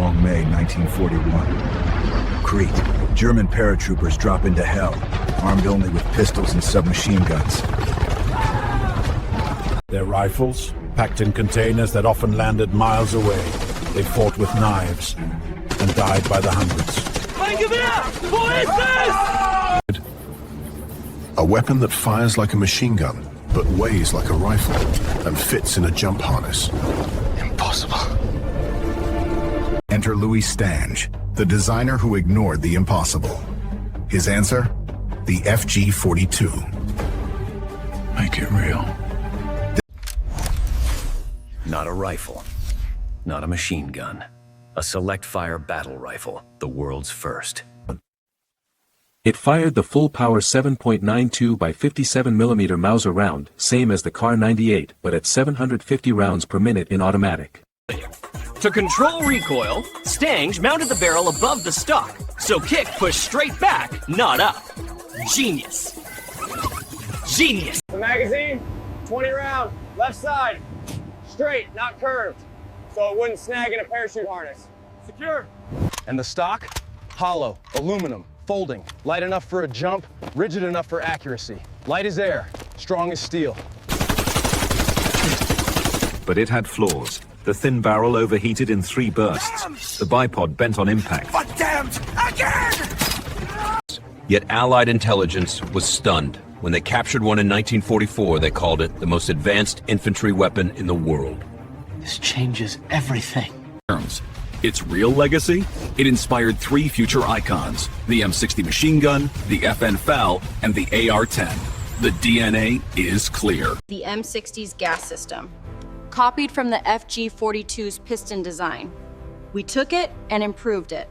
long May 1941. Crete. German paratroopers drop into hell, armed only with pistols and submachine guns. Their rifles, packed in containers that often landed miles away, they fought with knives and died by the hundreds. A weapon that fires like a machine gun, but weighs like a rifle, and fits in a jump harness. Impossible. Enter Louis Stange, the designer who ignored the impossible. His answer? The FG-42. Make it real. Not a rifle, not a machine gun. A select-fire battle rifle, the world's first. It fired the full-power 7.92 by 57mm Mauser round, same as the Kar 98, but at 750 rounds per minute in automatic. To control recoil, Stange mounted the barrel above the stock, so kick pushed straight back, not up. Genius. Genius. The magazine, 20 round, left side, straight, not curved, so it wouldn't snag in a parachute harness. Secure. And the stock? Hollow, aluminum, folding, light enough for a jump, rigid enough for accuracy. Light as air, strong as steel. But it had flaws. The thin barrel overheated in 3 bursts. The bipod bent on impact. But damned again! Yet Allied intelligence was stunned. When they captured one in 1944, they called it the most advanced infantry weapon in the world. This changes everything. Its real legacy? It inspired 3 future icons: the M60 machine gun, the FN FAL, and the AR-10. The DNA is clear. The M60's gas system, copied from the FG-42's piston design. We took it and improved it.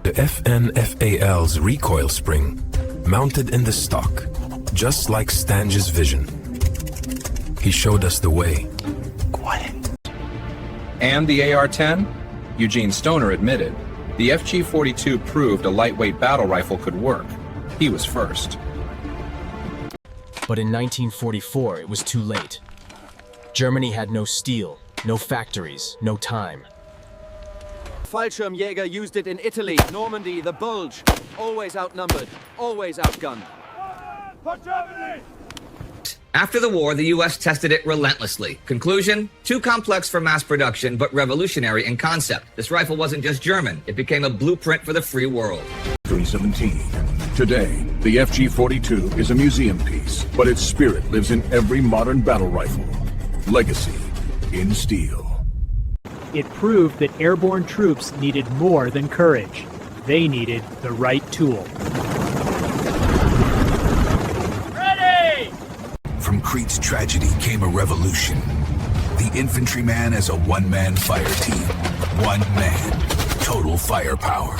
The FN-FAL's recoil spring, mounted in the stock, just like Stange's vision. He showed us the way. Quiet. And the AR-10? Eugene Stoner admitted, the FG-42 proved a lightweight battle rifle could work. He was first. But in 1944, it was too late. Germany had no steel, no factories, no time. Fallschirmjäger used it in Italy, Normandy, the Bulge. Always outnumbered, always outgunned. For Germany! After the war, the U.S. tested it relentlessly. Conclusion? Too complex for mass production, but revolutionary in concept. This rifle wasn't just German. It became a blueprint for the free world. 317. Today, the FG-42 is a museum piece, but its spirit lives in every modern battle rifle. Legacy in steel. It proved that airborne troops needed more than courage. They needed the right tool. Ready! From Crete's tragedy came a revolution. The infantryman as a one-man fire team. One man. Total firepower.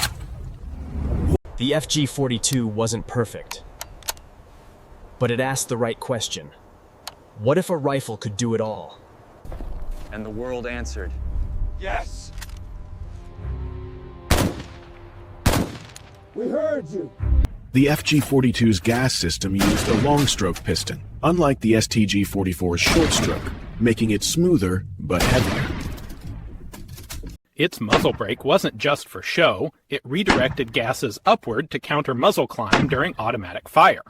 The FG-42 wasn't perfect, but it asked the right question. What if a rifle could do it all? And the world answered, yes! We heard you! The FG-42's gas system used a long-stroke piston, unlike the STG-44's short-stroke, making it smoother but heavier. Its muzzle brake wasn't just for show, it redirected gases upward to counter muzzle climb during automatic fire.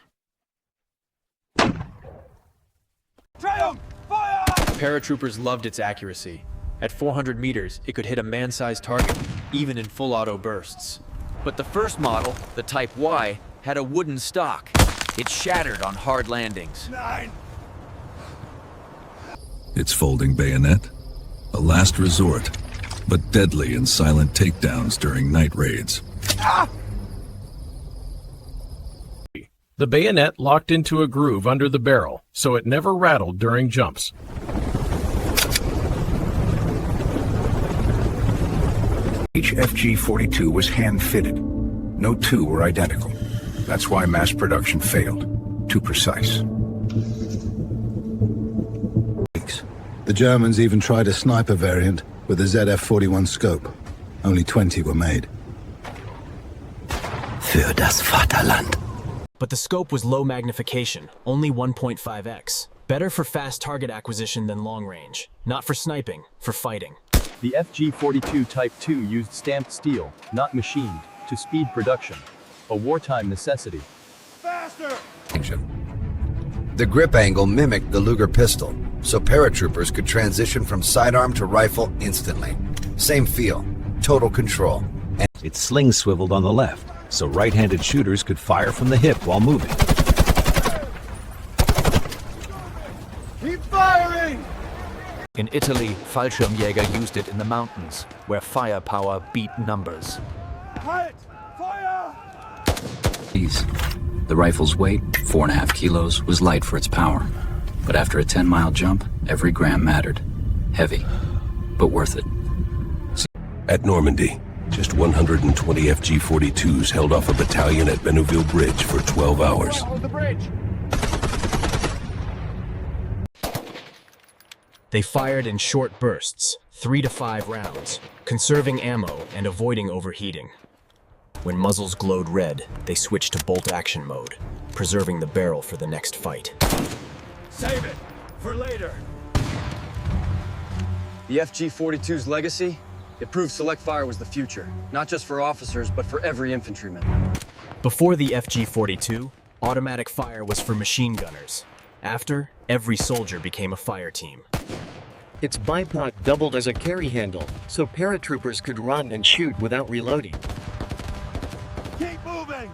Triumph! Fire! Paratroopers loved its accuracy. At 400 meters, it could hit a man-sized target, even in full auto bursts. But the first model, the Type Y, had a wooden stock. It shattered on hard landings. 9. Its folding bayonet? A last resort, but deadly in silent takedowns during night raids. Ah! The bayonet locked into a groove under the barrel, so it never rattled during jumps. Each FG-42 was hand-fitted. No two were identical. That's why mass production failed. Too precise. The Germans even tried a sniper variant with a ZF-41 scope. Only 20 were made. Für das Vaterland. But the scope was low magnification, only 1.5x. Better for fast target acquisition than long range. Not for sniping, for fighting. The The FG-42 Type II used stamped steel, not machined, to speed production. A wartime necessity. Faster! The grip angle mimicked the Luger pistol, so paratroopers could transition from sidearm to rifle instantly. Same feel, total control. Its sling swiveled on the left, so right-handed shooters could fire from the hip while moving. Keep firing! In Italy, Fallschirmjäger used it in the mountains, where firepower beat numbers. Halt! Fire! The rifle's weight, 4.5 kilos, was light for its power. But after a 10-mile jump, every gram mattered. Heavy, but worth it. At Normandy, just 120 FG-42s held off a battalion at Benouville Bridge for 12 hours. Hold the bridge! They fired in short bursts, 3 to 5 rounds, conserving ammo and avoiding overheating. When muzzles glowed red, they switched to bolt-action mode, preserving the barrel for the next fight. Save it for later. The FG-42's legacy? It proved select fire was the future, not just for officers, but for every infantryman. Before the FG-42, automatic fire was for machine gunners. After, every soldier became a fire team. Its bipod doubled as a carry handle, so paratroopers could run and shoot without reloading. Keep moving!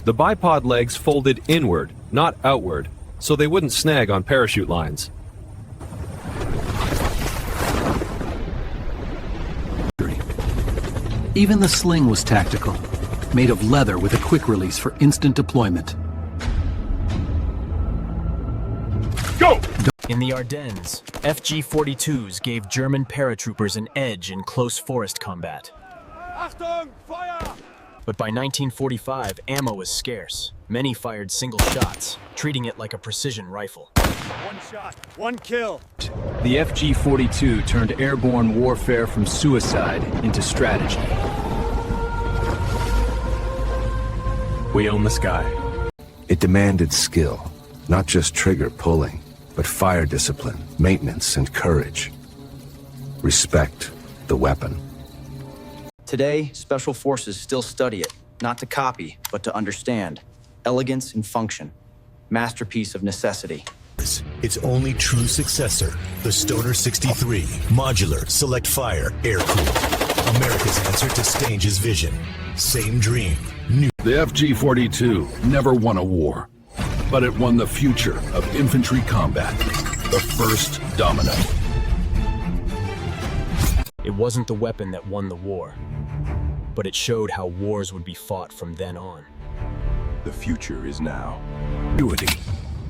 The bipod legs folded inward, not outward, so they wouldn't snag on parachute lines. Even the sling was tactical, made of leather with a quick release for instant deployment. Go! In the Ardennes, FG-42s gave German paratroopers an edge in close forest combat. Achtung! Fire! But by 1945, ammo was scarce. Many fired single shots, treating it like a precision rifle. One shot, one kill. The FG-42 turned airborne warfare from suicide into strategy. We own the sky. It demanded skill, not just trigger pulling, but fire discipline, maintenance, and courage. Respect the weapon. Today, Special Forces still study it, not to copy, but to understand. Elegance in function. Masterpiece of necessity. Its only true successor, the Stoner 63, modular, select fire, air-cooled. America's answer to Stange's vision. Same dream, new. The FG-42 never won a war, but it won the future of infantry combat. The first domino. It wasn't the weapon that won the war, but it showed how wars would be fought from then on. The future is now.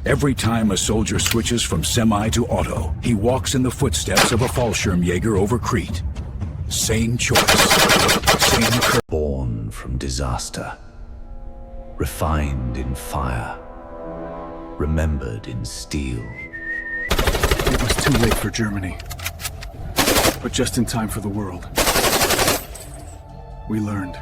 Every time a soldier switches from semi to auto, he walks in the footsteps of a Fallschirmjäger over Crete. Same choice, same curve. Born from disaster, refined in fire, remembered in steel. It was too late for Germany, but just in time for the world. We learned.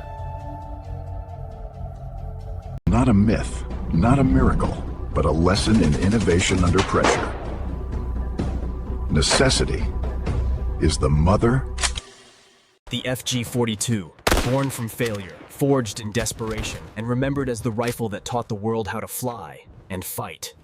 Not a myth, not a miracle, but a lesson in innovation under pressure. Necessity is the mother. The FG-42, born from failure, forged in desperation, and remembered as the rifle that taught the world how to fly and fight.